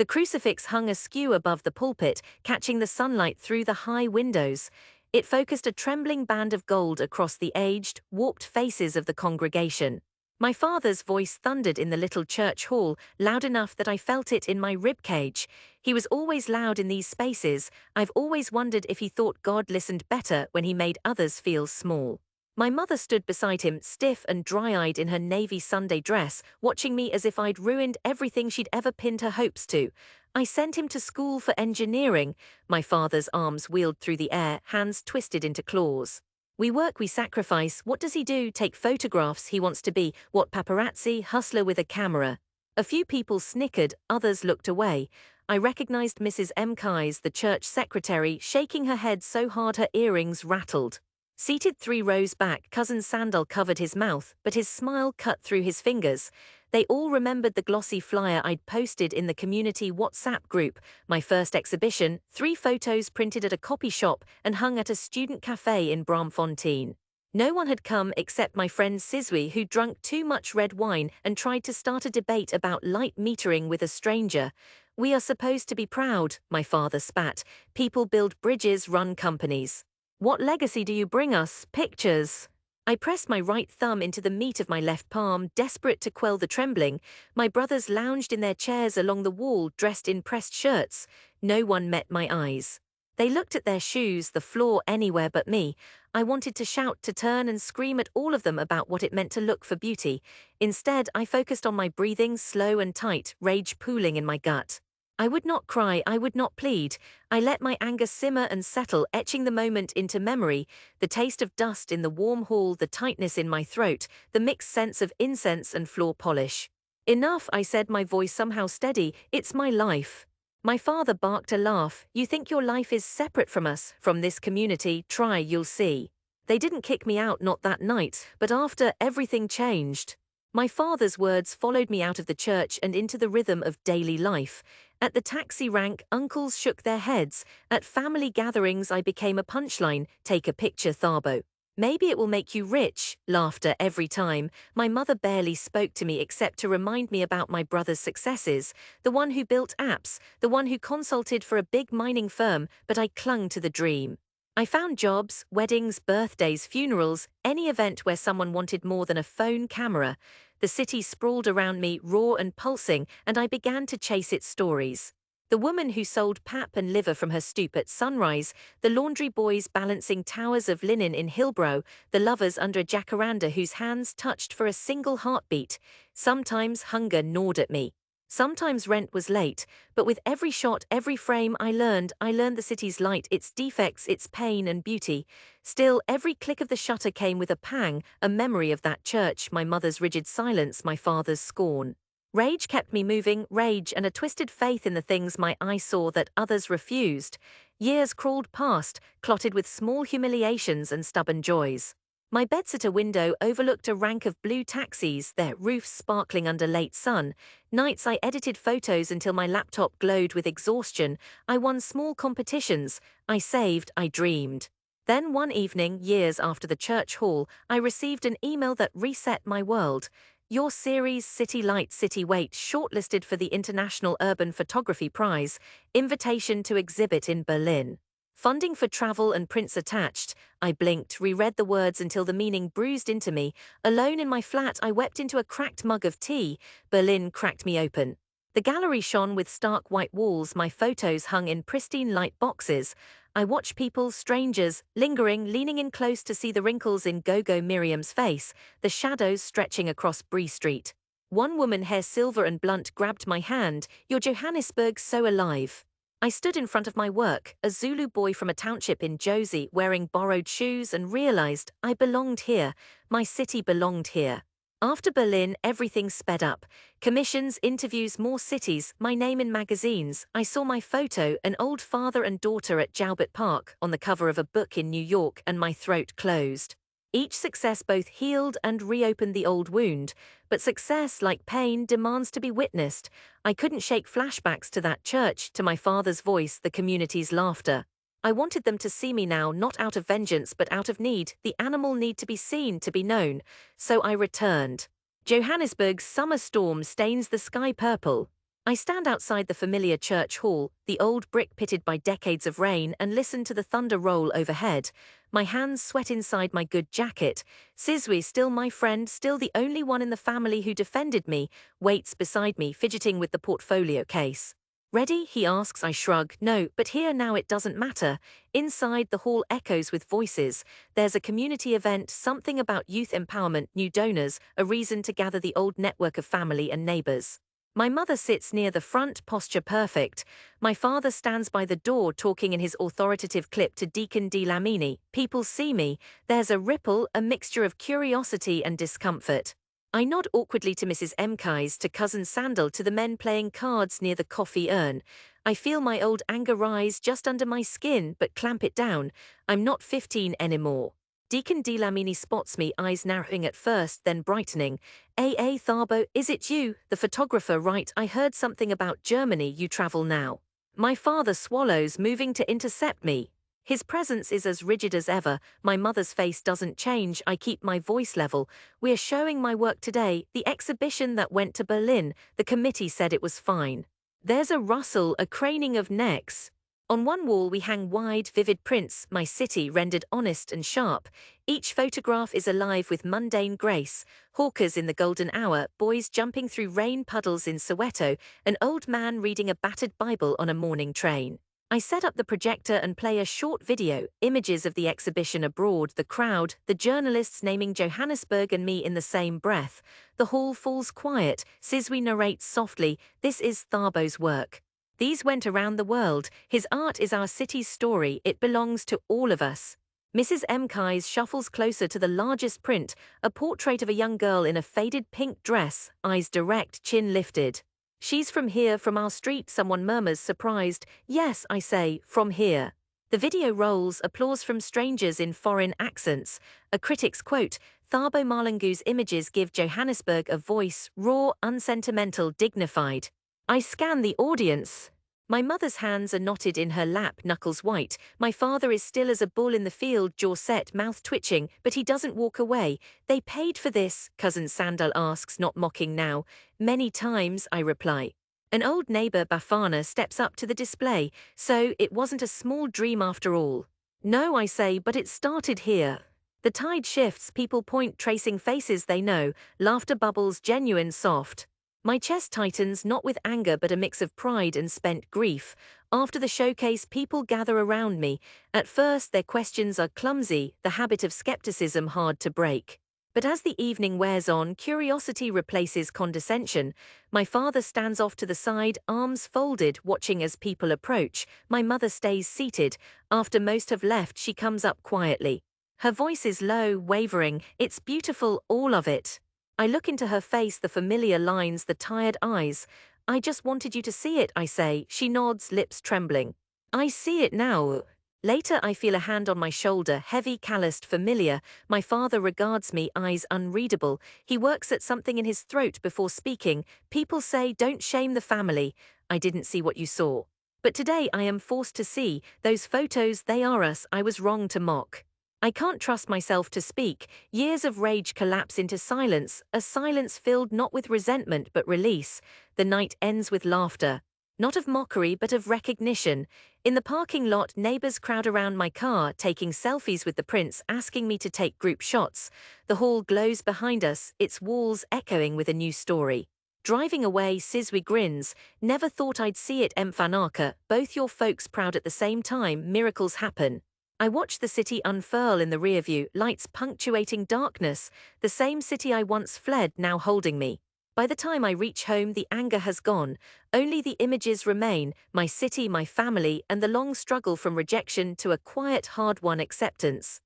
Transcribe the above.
The crucifix hung askew above the pulpit, catching the sunlight through the high windows. It focused a trembling band of gold across the aged, warped faces of the congregation. My father's voice thundered in the little church hall, loud enough that I felt it in my ribcage. He was always loud in these spaces. I've always wondered if he thought God listened better when he made others feel small. My mother stood beside him, stiff and dry-eyed in her navy Sunday dress, watching me as if I'd ruined everything she'd ever pinned her hopes to. I sent him to school for engineering. My father's arms wheeled through the air, hands twisted into claws. We work, we sacrifice. What does he do? Take photographs. He wants to be, what, paparazzi, hustler with a camera. A few people snickered, others looked away. I recognized Mrs. M. Kais, the church secretary, shaking her head so hard her earrings rattled. Seated 3 rows back, Cousin Sandal covered his mouth, but his smile cut through his fingers. They all remembered the glossy flyer I'd posted in the community WhatsApp group, my first exhibition, 3 photos printed at a copy shop and hung at a student cafe in Braamfontein. No one had come except my friend Sizwe, who drank too much red wine and tried to start a debate about light metering with a stranger. We are supposed to be proud, my father spat. People build bridges, run companies. What legacy do you bring us? Pictures. I pressed my right thumb into the meat of my left palm, desperate to quell the trembling. My brothers lounged in their chairs along the wall, dressed in pressed shirts. No one met my eyes. They looked at their shoes, the floor, anywhere but me. I wanted to shout, to turn and scream at all of them about what it meant to look for beauty. Instead, I focused on my breathing, slow and tight, rage pooling in my gut. I would not cry, I would not plead. I let my anger simmer and settle, etching the moment into memory, the taste of dust in the warm hall, the tightness in my throat, the mixed sense of incense and floor polish. Enough, I said, my voice somehow steady, it's my life. My father barked a laugh. You think your life is separate from us, from this community? Try, you'll see. They didn't kick me out, not that night, but after, everything changed. My father's words followed me out of the church and into the rhythm of daily life. At the taxi rank, uncles shook their heads. At family gatherings, I became a punchline. Take a picture, Thabo. Maybe it will make you rich. Laughter every time. My mother barely spoke to me except to remind me about my brother's successes. The one who built apps, the one who consulted for a big mining firm, but I clung to the dream. I found jobs, weddings, birthdays, funerals, any event where someone wanted more than a phone camera. The city sprawled around me, raw and pulsing, and I began to chase its stories. The woman who sold pap and liver from her stoop at sunrise, the laundry boys balancing towers of linen in Hillbrow, the lovers under a jacaranda whose hands touched for a single heartbeat. Sometimes hunger gnawed at me. Sometimes rent was late, but with every shot, every frame I learned the city's light, its defects, its pain and beauty. Still, every click of the shutter came with a pang, a memory of that church, my mother's rigid silence, my father's scorn. Rage kept me moving, rage and a twisted faith in the things my eyes saw that others refused. Years crawled past, clotted with small humiliations and stubborn joys. My bedsitter window overlooked a rank of blue taxis, their roofs sparkling under late sun. Nights I edited photos until my laptop glowed with exhaustion. I won small competitions. I saved, I dreamed. Then one evening, years after the church hall, I received an email that reset my world. Your series, City Light, City Wait, shortlisted for the International Urban Photography Prize. Invitation to exhibit in Berlin. Funding for travel and prints attached. I blinked, reread the words until the meaning bruised into me. Alone in my flat, I wept into a cracked mug of tea. Berlin cracked me open. The gallery shone with stark white walls, my photos hung in pristine light boxes. I watched people, strangers, lingering, leaning in close to see the wrinkles in Gogo Miriam's face, the shadows stretching across Bree Street. One woman, hair silver and blunt, grabbed my hand. Your Johannesburg so alive. I stood in front of my work, a Zulu boy from a township in Josie, wearing borrowed shoes, and realized I belonged here. My city belonged here. After Berlin, everything sped up. Commissions, interviews, more cities, my name in magazines. I saw my photo, an old father and daughter at Joubert Park, on the cover of a book in New York, and my throat closed. Each success both healed and reopened the old wound, but success, like pain, demands to be witnessed. I couldn't shake flashbacks to that church, to my father's voice, the community's laughter. I wanted them to see me now, not out of vengeance but out of need, the animal need to be seen, to be known. So I returned. Johannesburg's summer storm stains the sky purple. I stand outside the familiar church hall, the old brick pitted by decades of rain, and listen to the thunder roll overhead. My hands sweat inside my good jacket. Sizwe, still my friend, still the only one in the family who defended me, waits beside me, fidgeting with the portfolio case. Ready? He asks. I shrug. No, but here now it doesn't matter. Inside, the hall echoes with voices. There's a community event, something about youth empowerment, new donors, a reason to gather the old network of family and neighbors. My mother sits near the front, posture perfect. My father stands by the door talking in his authoritative clip to Deacon De Lamini. People see me. There's a ripple, a mixture of curiosity and discomfort. I nod awkwardly to Mrs. Mkais, to Cousin Sandal, to the men playing cards near the coffee urn. I feel my old anger rise just under my skin, but clamp it down. I'm not 15 anymore. Deacon De Lamini spots me, eyes narrowing at first, then brightening. Thabo, is it you, the photographer? Right, I heard something about Germany, you travel now. My father swallows, moving to intercept me. His presence is as rigid as ever. My mother's face doesn't change. I keep my voice level. We're showing my work today, the exhibition that went to Berlin. The committee said it was fine. There's a rustle, a craning of necks. On one wall we hang wide, vivid prints, my city rendered honest and sharp. Each photograph is alive with mundane grace. Hawkers in the golden hour, boys jumping through rain puddles in Soweto, an old man reading a battered Bible on a morning train. I set up the projector and play a short video, images of the exhibition abroad, the crowd, the journalists naming Johannesburg and me in the same breath. The hall falls quiet. Sizwe narrates softly, "This is Thabo's work. These went around the world. His art is our city's story. It belongs to all of us." Mrs. Mkais shuffles closer to the largest print, a portrait of a young girl in a faded pink dress, eyes direct, chin lifted. "She's from here, from our street," someone murmurs, surprised. "Yes," I say, "from here." The video rolls, applause from strangers in foreign accents. A critic's quote, "Thabo Malangu's images give Johannesburg a voice, raw, unsentimental, dignified." I scan the audience. My mother's hands are knotted in her lap, knuckles white. My father is still as a bull in the field, jaw set, mouth twitching, but he doesn't walk away. "They paid for this?" Cousin Sandal asks, not mocking now. "Many times," I reply. An old neighbor, Bafana, steps up to the display. "So, it wasn't a small dream after all." "No," I say, "but it started here." The tide shifts, people point, tracing faces they know, laughter bubbles, genuine, soft. My chest tightens, not with anger but a mix of pride and spent grief. After the showcase, people gather around me. At first, their questions are clumsy, the habit of skepticism hard to break. But as the evening wears on, curiosity replaces condescension. My father stands off to the side, arms folded, watching as people approach. My mother stays seated. After most have left, she comes up quietly. Her voice is low, wavering. "It's beautiful, all of it." I look into her face, the familiar lines, the tired eyes. "I just wanted you to see it," I say. She nods, lips trembling. "I see it now." Later I feel a hand on my shoulder, heavy, calloused, familiar. My father regards me, eyes unreadable. He works at something in his throat before speaking. "People say, don't shame the family." I didn't see what you saw. But today I am forced to see. Those photos, they are us. I was wrong to mock. I can't trust myself to speak. Years of rage collapse into silence, a silence filled not with resentment but release. The night ends with laughter. Not of mockery but of recognition. In the parking lot, neighbors crowd around my car, taking selfies with the prince, asking me to take group shots. The hall glows behind us, its walls echoing with a new story. Driving away, Sizwe grins. "Never thought I'd see it, Mfanaka. Both your folks proud at the same time, miracles happen." I watch the city unfurl in the rearview, lights punctuating darkness, the same city I once fled now holding me. By the time I reach home, the anger has gone. Only the images remain, my city, my family, and the long struggle from rejection to a quiet, hard-won acceptance.